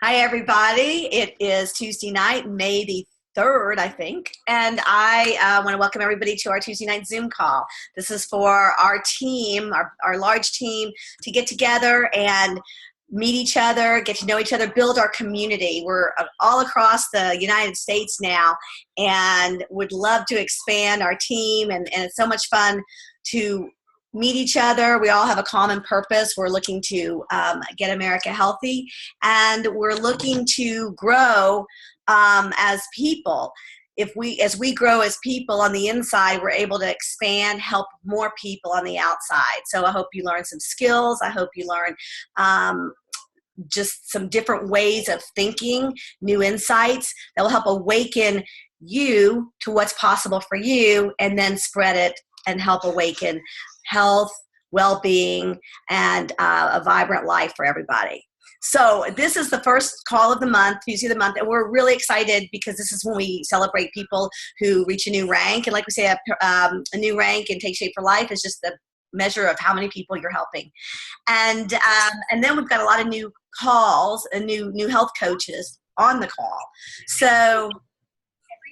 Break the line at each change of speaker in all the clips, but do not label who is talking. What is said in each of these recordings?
Hi, everybody. It is Tuesday night, May the 3rd, I think, and I want to welcome everybody to our Tuesday night Zoom call. This is for our team, our large team, to get together and meet each other, get to know each other, build our community. We're all across the United States now and would love to expand our team, and it's so much fun to meet each other. We all have a common purpose. We're looking to get America healthy, and we're looking to grow as people. As we grow as people on the inside, we're able to expand, help more people on the outside. So I hope you learn some skills. I hope you learn just some different ways of thinking, new insights that will help awaken you to what's possible for you, and then spread it and help awaken health, well-being, and a vibrant life for everybody. So this is the first call of the month, Tuesday of the month, and we're really excited because this is when we celebrate people who reach a new rank. And like we say, a new rank and Take Shape for Life is just the measure of how many people you're helping. And then we've got a lot of new calls and new health coaches on the call. So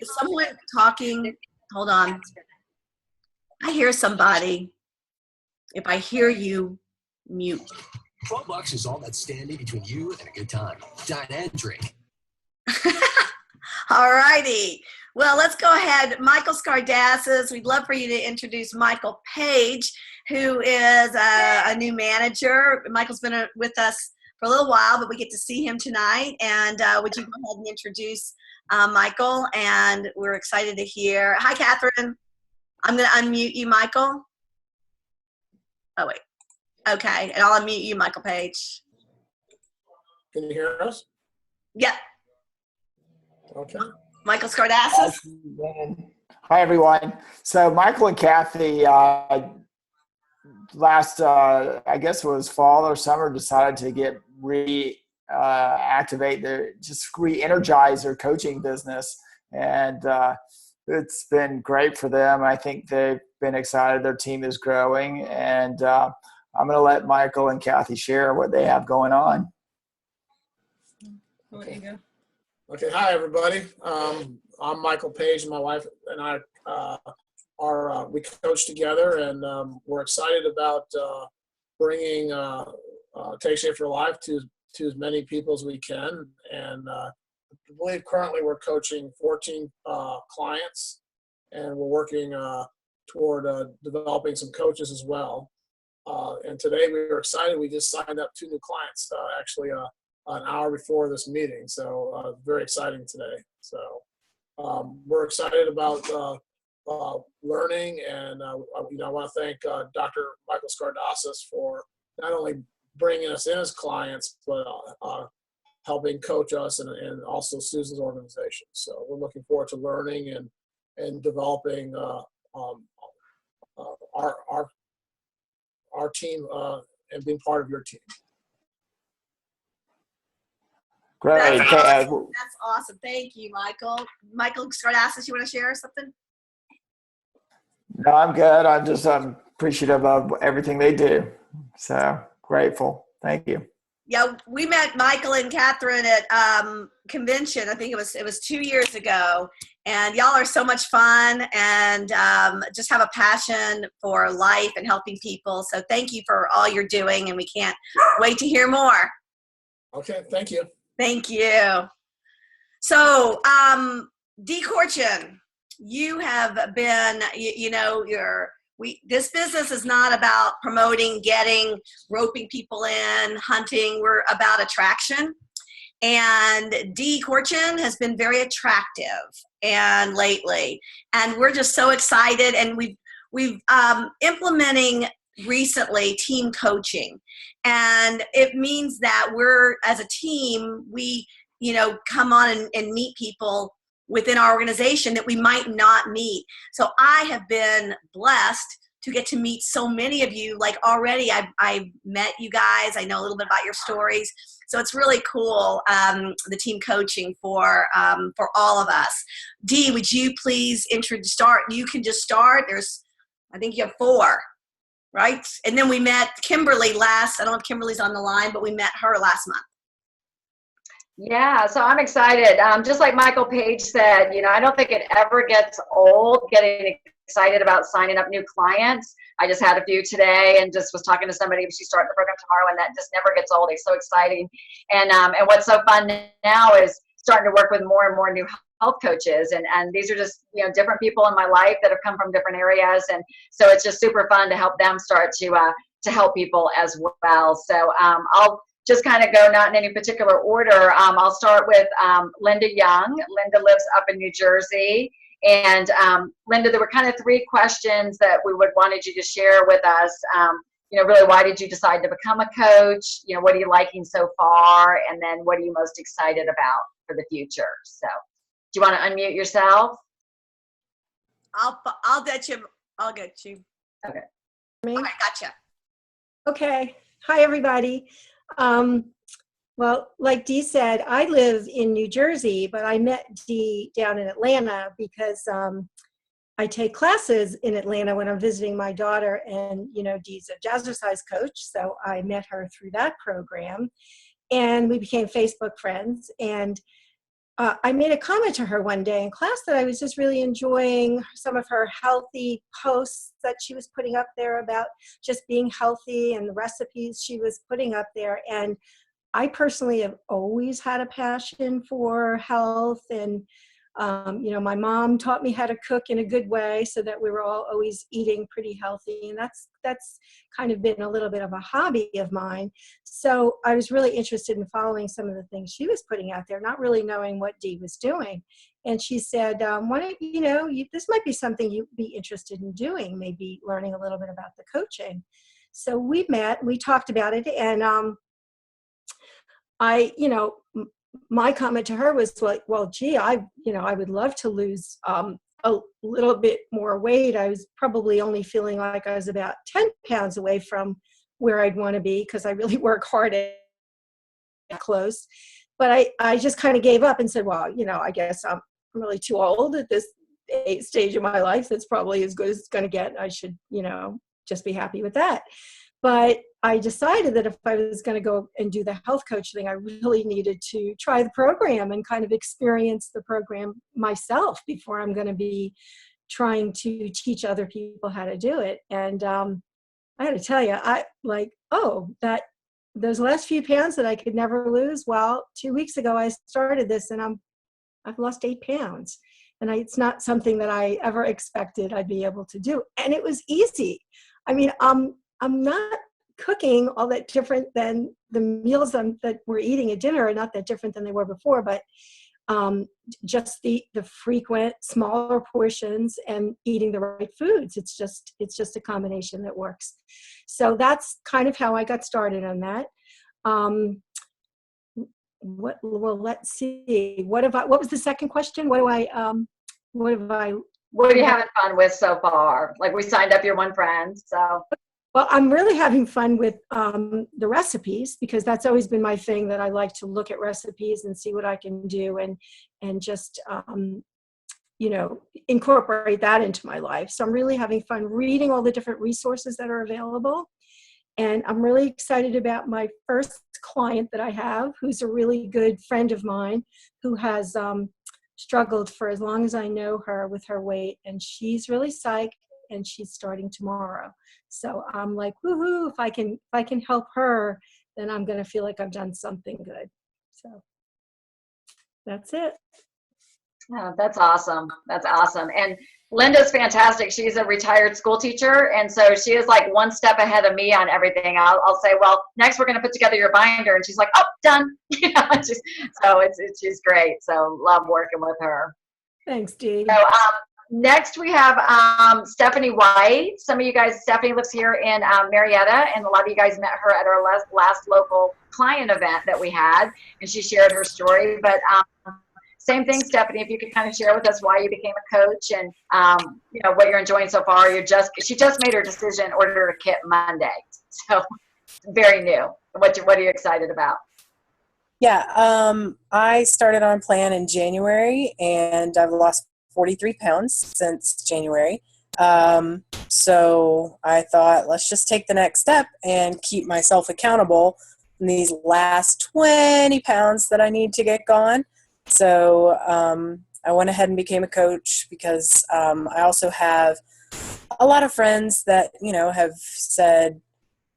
is someone talking? Hold on. I hear somebody. If I hear you, mute.
$12 is all that's standing between you and a good time. Dine and drink.
All righty. Well, let's go ahead. Michael Skardassis, we'd love for you to introduce Michael Page, who is a new manager. Michael's been with us for a little while, but we get to see him tonight. And would you go ahead and introduce Michael? And we're excited to hear. Hi, Catherine. I'm going to unmute you, Michael. Oh, wait. Okay. And I'll unmute you, Michael Page.
Can you hear us?
Yep.
Okay.
Michael Skardassis.
Hi, everyone. So Michael and Kathy last, I guess it was fall or summer, decided to re-energize their coaching business. And it's been great for them. I think they've been excited. Their team is growing. And I'm going to let Michael and Kathy share what they have going on.
I'll let you go. Okay. Hi, everybody. I'm Michael Page, and my wife and I we coach together, and we're excited about bringing Take Shape for Life to as many people as we can. And I believe currently we're coaching 14 clients, and we're working toward developing some coaches as well. And today we were excited. We just signed up 2 new clients, actually an hour before this meeting. So very exciting today. So we're excited about learning, and I want to thank Dr. Michael Skardassis for not only bringing us in as clients, but helping coach us, and also Susan's organization. So we're looking forward to learning and developing our team and being part of your team.
Great.
That's awesome. Thank you, Michael. Michael Skardassis, you want to share something?
No, I'm good. I'm appreciative of everything they do. So grateful. Thank you.
Yeah, we met Michael and Catherine at convention. I think it was 2 years ago, and y'all are so much fun, and just have a passion for life and helping people. So thank you for all you're doing, and we can't wait to hear more.
Okay, thank you.
Thank you. So, Dee Corchin, you have been, this business is not about promoting, roping people in, hunting. We're about attraction. And Dee Corchin has been very attractive and lately. And we're just so excited. And we've implementing recently team coaching. And it means that we're, as a team, we, come on and meet people within our organization that we might not meet. So I have been blessed to get to meet so many of you. Like already I've met you guys. I know a little bit about your stories. So it's really cool, the team coaching for all of us. Dee, would you please start? You can just start. I think you have 4. Right? And then we met Kimberly I don't know if Kimberly's on the line, but we met her last month.
Yeah, so I'm excited. Just like Michael Page said, I don't think it ever gets old getting excited about signing up new clients. I just had a few today and just was talking to somebody. She's starting the program tomorrow, and that just never gets old. It's so exciting. And what's so fun now is starting to work with more and more new health coaches. And these are just, different people in my life that have come from different areas. And so it's just super fun to help them start to help people as well. So I'll just kind of go not in any particular order. I'll start with Linda Young. Linda lives up in New Jersey. And Linda, there were kind of 3 questions that we wanted you to share with us. Really, why did you decide to become a coach? What are you liking so far? And then what are you most excited about for the future? So do you want to unmute yourself?
I'll get you. I'll get you.
Okay.
All right, gotcha.
Okay. Hi, everybody. Well, like Dee said, I live in New Jersey, but I met Dee down in Atlanta because I take classes in Atlanta when I'm visiting my daughter, and Dee's a jazzercise coach, so I met her through that program, and we became Facebook friends. And I made a comment to her one day in class that I was just really enjoying some of her healthy posts that she was putting up there about just being healthy and the recipes she was putting up there. And I personally have always had a passion for health, and my mom taught me how to cook in a good way so that we were all always eating pretty healthy, and that's kind of been a little bit of a hobby of mine. So I was really interested in following some of the things she was putting out there, not really knowing what Dee was doing. And she said, why don't this might be something you'd be interested in doing, maybe learning a little bit about the coaching. So we met, we talked about it, and my comment to her was like, well, gee, I would love to lose a little bit more weight. I was probably only feeling like I was about 10 pounds away from where I'd want to be because I really work hard at close. But I just kind of gave up and said, well, I guess I'm really too old at this stage of my life. That's probably as good as it's going to get. I should, just be happy with that. But I decided that if I was going to go and do the health coach thing, I really needed to try the program and kind of experience the program myself before I'm going to be trying to teach other people how to do it. And I had to tell you, those last few pounds that I could never lose. Well, 2 weeks ago I started this, and I've lost 8 pounds. And it's not something that I ever expected I'd be able to do. And it was easy. I mean, I'm not cooking all that different than the meals that we're eating at dinner are not that different than they were before, but just the frequent smaller portions and eating the right foods. It's just a combination that works. So that's kind of how I got started on that. Let's see. What was the second question? What are
you having fun with so far? Like, we signed up your one friend, so.
Well, I'm really having fun with the recipes, because that's always been my thing, that I like to look at recipes and see what I can do and just, incorporate that into my life. So I'm really having fun reading all the different resources that are available. And I'm really excited about my first client that I have, who's a really good friend of mine, who has struggled for as long as I know her with her weight. And she's really psyched, and she's starting tomorrow. So I'm like, woohoo, if I can help her, then I'm going to feel like I've done something good. So that's it.
Oh, that's awesome. That's awesome. And Linda's fantastic. She's a retired school teacher. And so she is like one step ahead of me on everything. I'll say, well, next we're going to put together your binder. And she's like, oh, done. She's great. So love working with her.
Thanks, Dee.
So next we have Stephanie White. Some of you guys, Stephanie lives here in Marietta, and a lot of you guys met her at our last local client event that we had, and she shared her story. But same thing, Stephanie, if you could kind of share with us why you became a coach and what you're enjoying so far. She just made her decision, ordered a kit Monday, so very new. What are you excited about?
Yeah, I started on plan in January, and I've lost 43 pounds since January. So I thought, let's just take the next step and keep myself accountable these last 20 pounds that I need to get gone. So I went ahead and became a coach because I also have a lot of friends that, have said,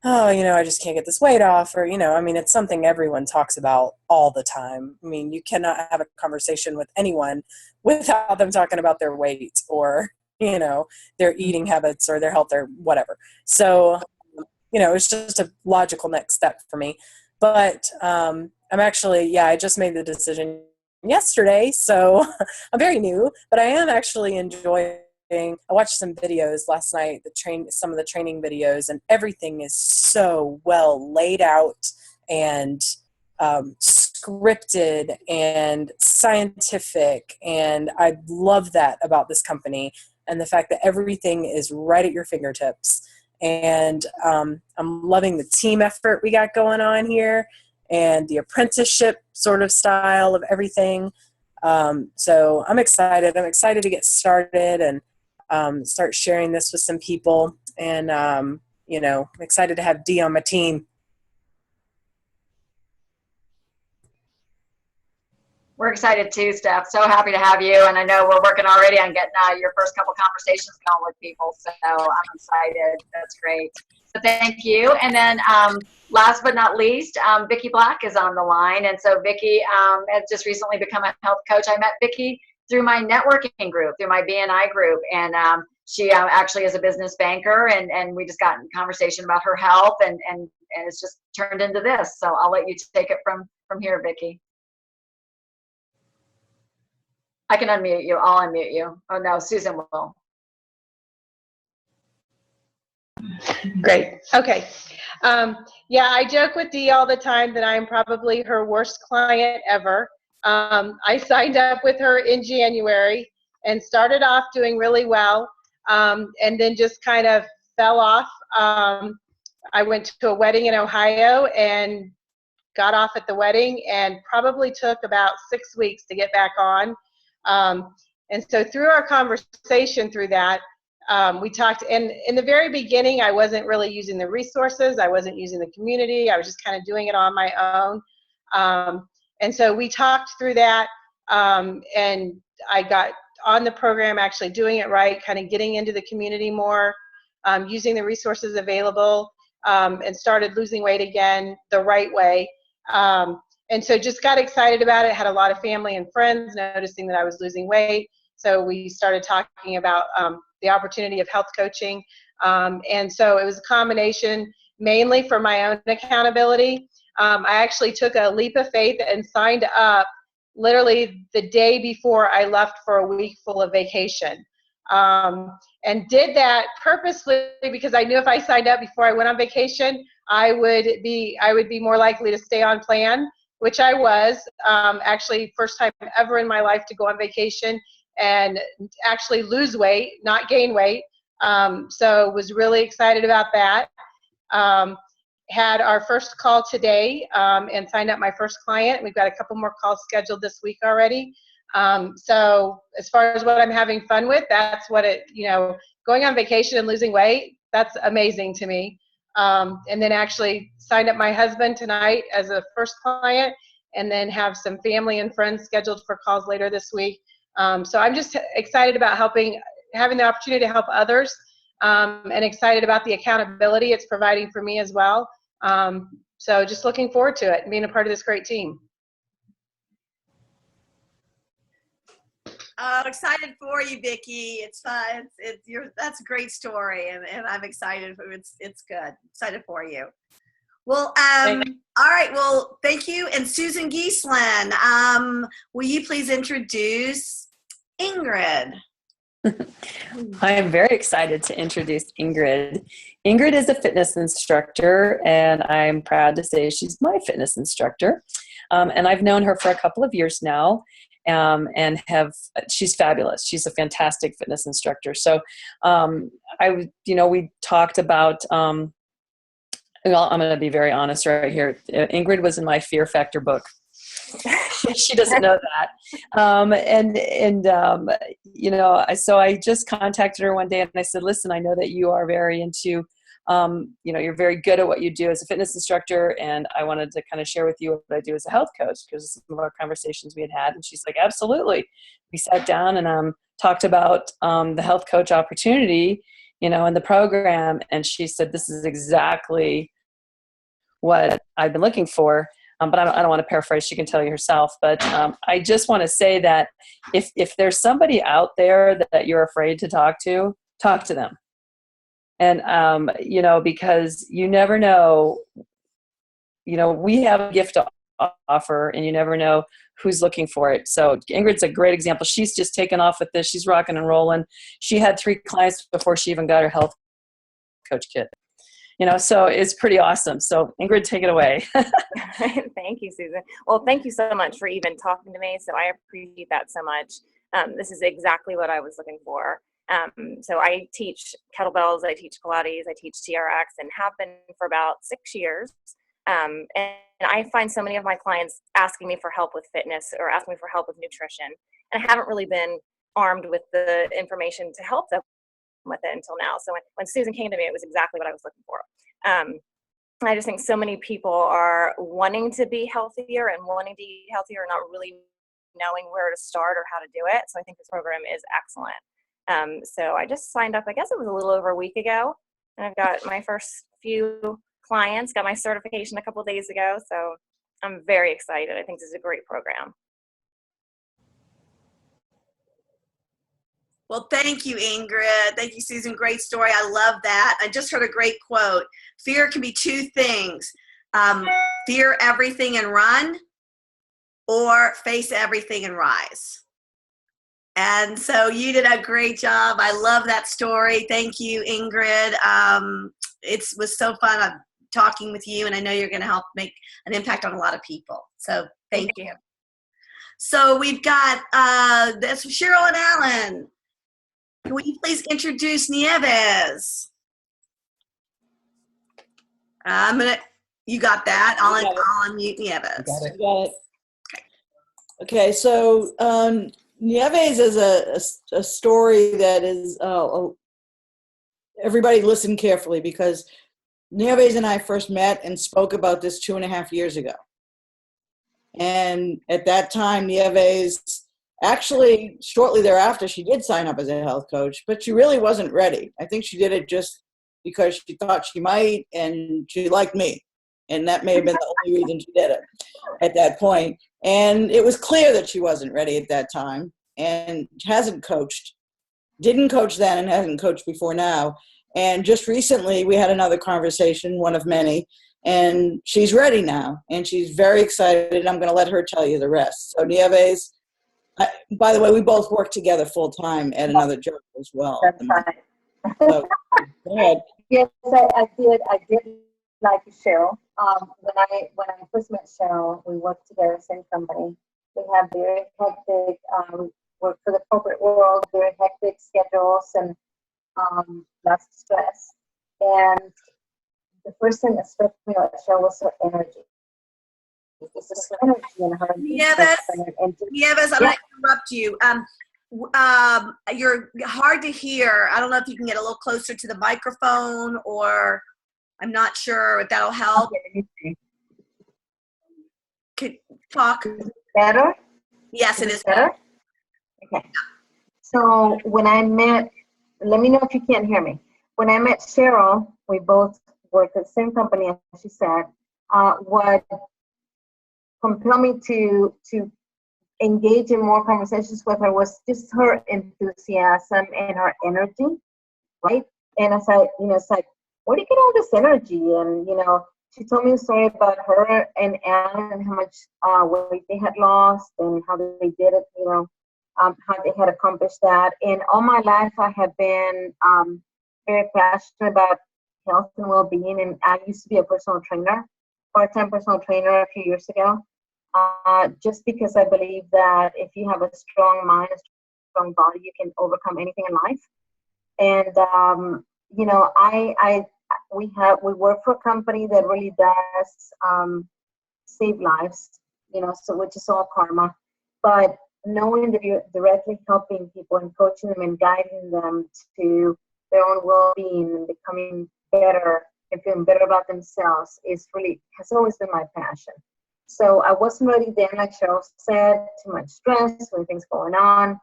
oh, I just can't get this weight off, or, it's something everyone talks about all the time. I mean, you cannot have a conversation with anyone without them talking about their weight or, their eating habits or their health or whatever. So, it's just a logical next step for me. But I'm actually, I just made the decision yesterday, so I'm very new, but I am actually enjoying. I watched some videos last night, some of the training videos, and everything is so well laid out and scripted and scientific, and I love that about this company and the fact that everything is right at your fingertips. And I'm loving the team effort we got going on here and the apprenticeship sort of style of everything. So I'm excited. I'm excited to get started and start sharing this with some people. And, I'm excited to have Dee on my team.
We're excited too, Steph. So happy to have you. And I know we're working already on getting your first couple conversations going with people. So I'm excited. That's great. So thank you. And then last but not least, Vicki Black is on the line. And so Vicki has just recently become a health coach. I met Vicki through my networking group, through my BNI group. And she actually is a business banker. And we just got in conversation about her health. And it's just turned into this. So I'll let you take it from here, Vicki. I can unmute you. I'll unmute you. Oh, no, Susan will.
Great. Okay. I joke with Dee all the time that I'm probably her worst client ever. I signed up with her in January and started off doing really well, and then just kind of fell off. I went to a wedding in Ohio and got off at the wedding, and probably took about 6 weeks to get back on. And so through our conversation through that, we talked, and in the very beginning, I wasn't really using the resources. I wasn't using the community. I was just kind of doing it on my own. And so we talked through that, and I got on the program, actually doing it right, kind of getting into the community more, using the resources available, and started losing weight again the right way. And so just got excited about it, had a lot of family and friends noticing that I was losing weight. So we started talking about the opportunity of health coaching. And so it was a combination mainly for my own accountability. I actually took a leap of faith and signed up literally the day before I left for a week full of vacation. And did that purposely because I knew if I signed up before I went on vacation, I would be more likely to stay on plan, which I was. Actually, first time ever in my life to go on vacation and actually lose weight, not gain weight. So was really excited about that. Had our first call today and signed up my first client. We've got a couple more calls scheduled this week already. So as far as what I'm having fun with, that's what going on vacation and losing weight, that's amazing to me. And then actually signed up my husband tonight as a first client, and then have some family and friends scheduled for calls later this week. So I'm just excited about having the opportunity to help others, and excited about the accountability it's providing for me as well. So just looking forward to it and being a part of this great team.
Excited for you, Vicki. It's fun. That's a great story, and I'm excited. It's good. Excited for you. Well, all right. Well, thank you. And Susan Giesland, will you please introduce Ingrid?
I am very excited to introduce Ingrid. Ingrid is a fitness instructor, and I'm proud to say she's my fitness instructor. And I've known her for a couple of years now. And she's fabulous. She's a fantastic fitness instructor. So, we talked about, I'm going to be very honest right here. Ingrid was in my Fear Factor book. She doesn't know that. So I just contacted her one day and I said, listen, I know that you are very into you're very good at what you do as a fitness instructor, and I wanted to kind of share with you what I do as a health coach, because some of our conversations we had. And she's like, absolutely. We sat down and talked about the health coach opportunity, in the program. And she said, this is exactly what I've been looking for. But I don't want to paraphrase. She can tell you herself. But I just want to say that if there's somebody out there that you're afraid to talk to them. And, because you never know, we have a gift to offer, and you never know who's looking for it. So Ingrid's a great example. She's just taken off with this. She's rocking and rolling. She had 3 clients before she even got her health coach kit. So it's pretty awesome. So Ingrid, take it away.
Thank you, Susan. Well, thank you so much for even talking to me. So I appreciate that so much. This is exactly what I was looking for. So I teach kettlebells, I teach Pilates, I teach TRX, and have been for about 6 years. And I find so many of my clients asking me for help with fitness or asking me for help with nutrition. And I haven't really been armed with the information to help them with it until now. So when Susan came to me, it was exactly what I was looking for. I just think so many people are wanting to be healthier and wanting to eat healthier, not really knowing where to start or how to do it. So I think this program is excellent. So I just signed up, I guess it was a little over a week ago, and I've got my first few clients, got my certification a couple of days ago. So I'm very excited. I think this is a great program.
Well, thank you, Ingrid. Thank you, Susan. Great story. I love that. I just heard a great quote. Fear can be 2 things. Fear everything and run, or face everything and rise. And so you did a great job. I love that story. Thank you, Ingrid. It was so fun talking with you, and I know you're going to help make an impact on a lot of people. So thank you. So we've got that's Cheryl and Alan. Will you please introduce Nieves? You got that. I'll unmute Nieves.
Got it. Okay, so Nieves is a story that is, everybody listen carefully, because Nieves and I first met and spoke about this 2.5 years ago. And at that time, Nieves, actually, shortly thereafter, she did sign up as a health coach, but she really wasn't ready. I think she did it just because she thought she might, and she liked me. And that may have been the only reason she did it at that point. And it was clear that she wasn't ready at that time, and hasn't coached, didn't coach then and hasn't coached before now. And just recently, we had another conversation, one of many, and she's ready now, and she's very excited. I'm going to let her tell you the rest. So Nieves, by the way, we both work together full time at another job as well.
That's right.
So, go ahead.
Yes, I did like Cheryl. When I first met Cheryl, we worked together, same company. We have very hectic work for the corporate world, very hectic schedules, and lots of stress. And the first thing that struck me about Cheryl was her energy. It's just energy in her.
Nieves, I'm going to interrupt you. You're hard to hear. I don't know if you can get a little closer to the microphone, or I'm not sure if that'll help. Could talk
better?
Yes, it is
better. Okay. So when I met, let me know if you can't hear me. When I met Cheryl, we both worked at the same company, as she said. What compelled me to engage in more conversations with her was just her enthusiasm and her energy, right? And I said, it's like, where do you get all this energy? And, she told me a story about her and Alan and how much weight they had lost and how they did it, how they had accomplished that. And all my life I have been very passionate about health and well-being. And I used to be a personal trainer, part-time personal trainer a few years ago, just because I believe that if you have a strong mind, a strong body, you can overcome anything in life. And, we work for a company that really does save lives, so which is all karma. But knowing that you're directly helping people and coaching them and guiding them to their own well-being and becoming better and feeling better about themselves has always been my passion. So I wasn't ready then, like Cheryl said, too much stress, when things going on.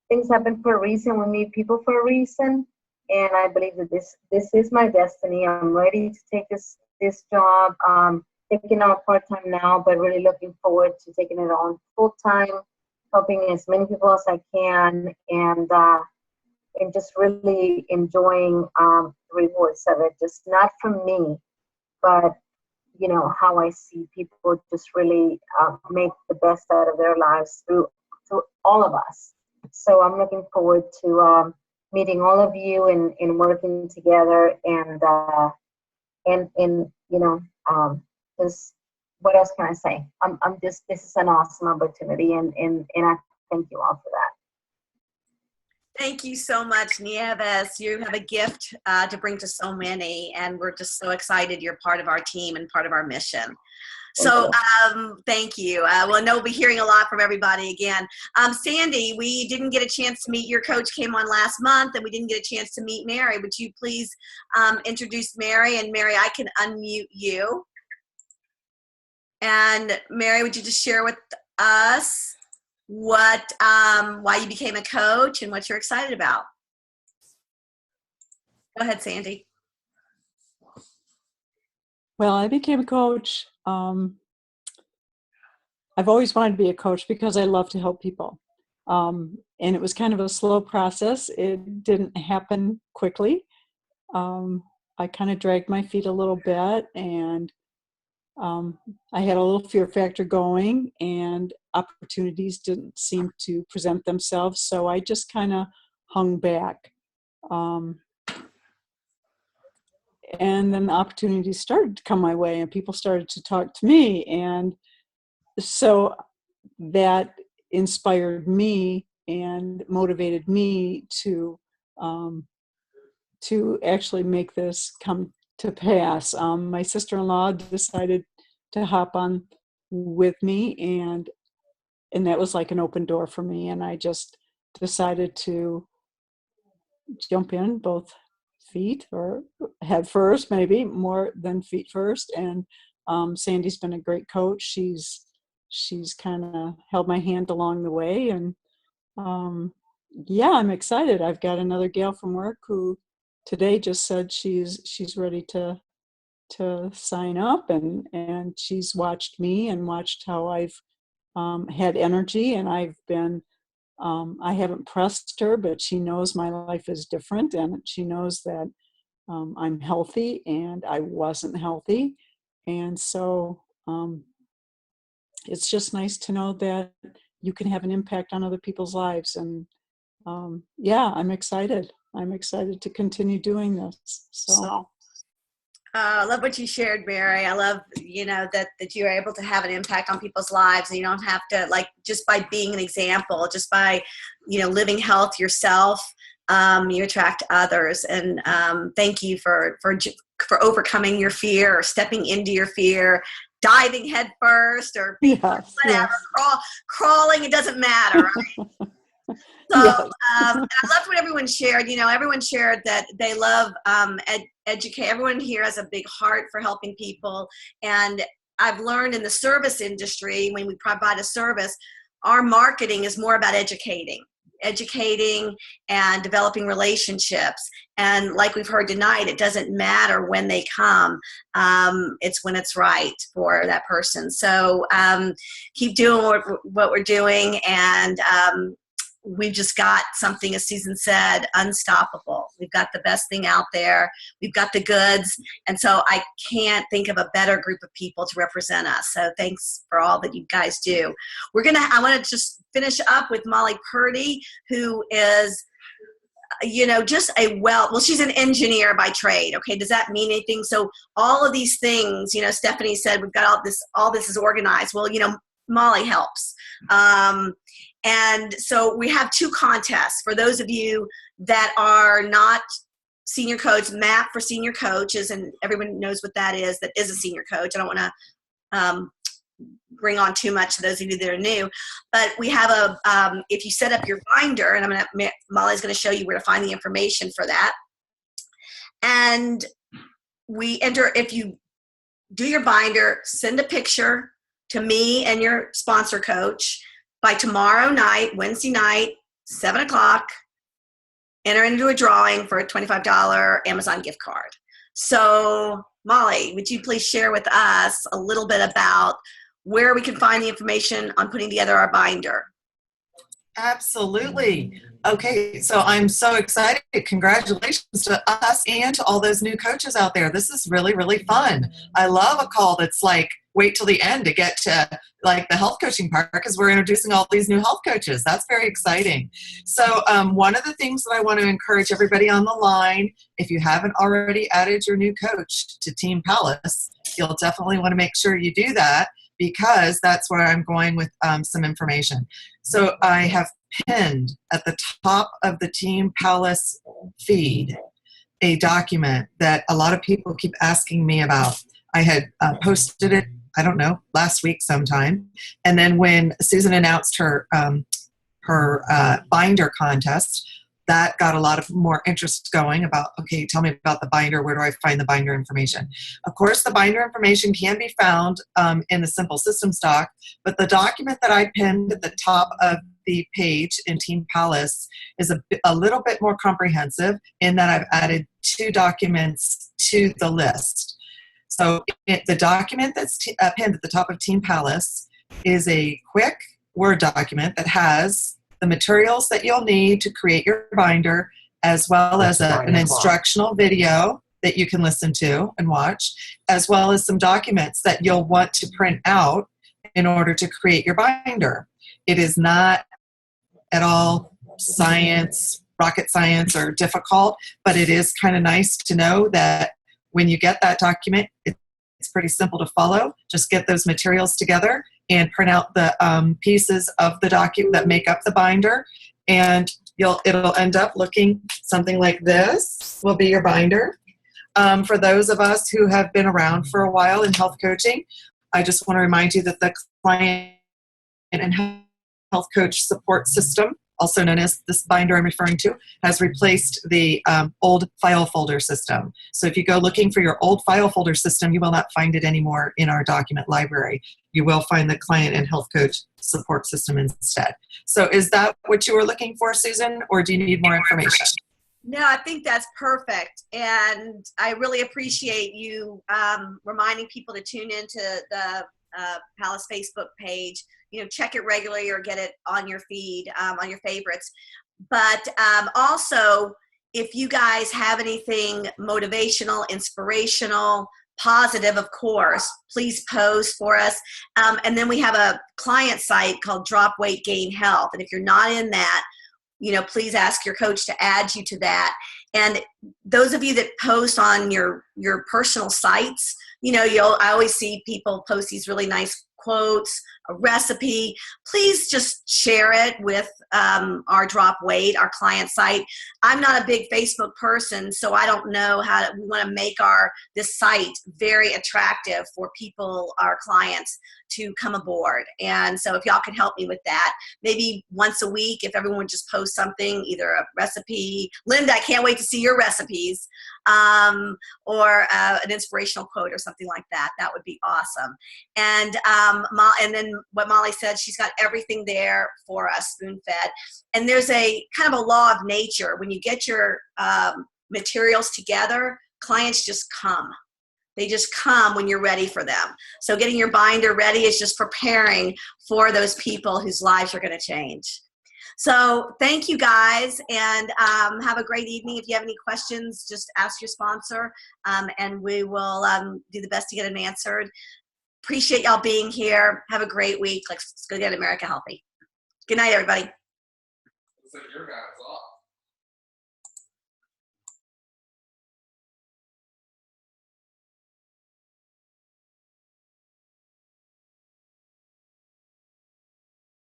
Things happen for a reason. We meet people for a reason. And I believe that this is my destiny. I'm ready to take this job, taking on part-time now, but really looking forward to taking it on full-time, helping as many people as I can, and just really enjoying the rewards of it. Just not from me, but how I see people just really make the best out of their lives through all of us. So I'm looking forward to meeting all of you and working together and just what else can I say? This is an awesome opportunity and I thank you all for that.
Thank you so much, Nieves. You have a gift to bring to so many, and we're just so excited you're part of our team and part of our mission. So thank you. Well, I know we'll be hearing a lot from everybody again. Sandy, we didn't get a chance to meet your coach, came on last month, and we didn't get a chance to meet Mary. Would you please introduce Mary? And Mary, I can unmute you. And Mary, would you just share with us why you became a coach and what you're excited about? Go ahead, Sandy.
Well, I became a coach. I've always wanted to be a coach because I love to help people. And it was kind of a slow process. It didn't happen quickly. I kind of dragged my feet a little bit, and I had a little fear factor going, and opportunities didn't seem to present themselves. So I just kind of hung back. And then the opportunities started to come my way, and people started to talk to me. And so that inspired me and motivated me to actually make this come to pass. My sister-in-law decided to hop on with me, and that was like an open door for me. And I just decided to jump in both feet, or head first, maybe more than feet first. And Sandy's been a great coach. She's kind of held my hand along the way, and yeah, I'm excited. I've got another gal from work who today just said she's ready to sign up, and she's watched me and watched how I've had energy, and I've been I haven't pressed her, but she knows my life is different, and she knows that I'm healthy and I wasn't healthy. And so it's just nice to know that you can have an impact on other people's lives. And yeah, I'm excited. I'm excited to continue doing this. So.
I love what you shared, Mary. I love, that you're able to have an impact on people's lives, and you don't have to, just by being an example, just by, living health yourself, you attract others. And thank you for overcoming your fear, or stepping into your fear, diving head first, or whatever, crawling, it doesn't matter, right? So I loved what everyone shared. Everyone shared that they love educate. Everyone here has a big heart for helping people. And I've learned in the service industry, when we provide a service, our marketing is more about educating and developing relationships. And like we've heard tonight, it doesn't matter when they come. It's when it's right for that person. So keep doing what we're doing. And we've just got something, as Susan said, unstoppable. We've got the best thing out there. We've got the goods. And so I can't think of a better group of people to represent us. So thanks for all that you guys do. I want to just finish up with Molly Purdy, who is, just she's an engineer by trade. Okay. Does that mean anything? So all of these things, Stephanie said, we've got all this is organized. Well, Molly helps. And so we have 2 contests for those of you that are not senior coach. MAP for senior coaches, and everyone knows what that is a senior coach. I don't want to bring on too much to those of you that are new, but we have if you set up your binder, and Molly's going to show you where to find the information for that. And we enter, if you do your binder, send a picture to me and your sponsor coach by tomorrow night, Wednesday night, 7 o'clock. Enter into a drawing for a $25 Amazon gift card. So, Molly, would you please share with us a little bit about where we can find the information on putting together our binder?
Absolutely. Okay, so I'm so excited. Congratulations to us and to all those new coaches out there. This is really, really fun. I love a call that's like, wait till the end to get to like the health coaching part, because we're introducing all these new health coaches. That's very exciting. So one of the things that I want to encourage everybody on the line, if you haven't already added your new coach to Team Palace, you'll definitely want to make sure you do that, because that's where I'm going with some information. So I have pinned at the top of the Team Palace feed a document that a lot of people keep asking me about. I had posted it, I don't know, last week sometime. And then when Susan announced her binder contest, that got a lot of more interest going about, okay, tell me about the binder. Where do I find the binder information? Of course, the binder information can be found in the Simple Systems doc, but the document that I pinned at the top of the page in Team Palace is a little bit more comprehensive in that I've added 2 documents to the list. So the document that's pinned at the top of Team Palace is a quick Word document that has the materials that you'll need to create your binder, as well as an instructional video that you can listen to and watch, as well as some documents that you'll want to print out in order to create your binder. It is not at all rocket science or difficult, but it is kind of nice to know that when you get that document, it's pretty simple to follow. Just get those materials together and print out the pieces of the document that make up the binder, and it'll end up looking something like this. Will be your binder. For those of us who have been around for a while in health coaching, I just want to remind you that the client and health coach support system, also known as this binder I'm referring to, has replaced the old file folder system. So if you go looking for your old file folder system, you will not find it anymore in our document library. You will find the client and health coach support system instead. So is that what you were looking for, Susan, or do you need more information?
No, I think that's perfect. And I really appreciate you reminding people to tune into the Palace Facebook page. Check it regularly or get it on your feed, on your favorites. But also, if you guys have anything motivational, inspirational, positive, of course, please post for us. And then we have a client site called Drop Weight Gain Health. And if you're not in that, please ask your coach to add you to that. And those of you that post on your personal sites, I always see people post these really nice quotes, a recipe. Please just share it with our Drop Weight, our client site. I'm not a big Facebook person, so I don't know we want to make this site very attractive for people, our clients, to come aboard. And so if y'all can help me with that, maybe once a week, if everyone would just post something, either a recipe. Linda, I can't wait to see your recipes, or an inspirational quote or something like that. That would be awesome. And then what Molly said, she's got everything there for us, spoon-fed. And there's a kind of a law of nature. When you get your materials together, clients just come. They just come when you're ready for them. So getting your binder ready is just preparing for those people whose lives are going to change. So thank you, guys, and have a great evening. If you have any questions, just ask your sponsor, and we will do the best to get them answered. Appreciate y'all being here. Have a great week. Let's go get America healthy. Good night, everybody.
Looks like your guy is off.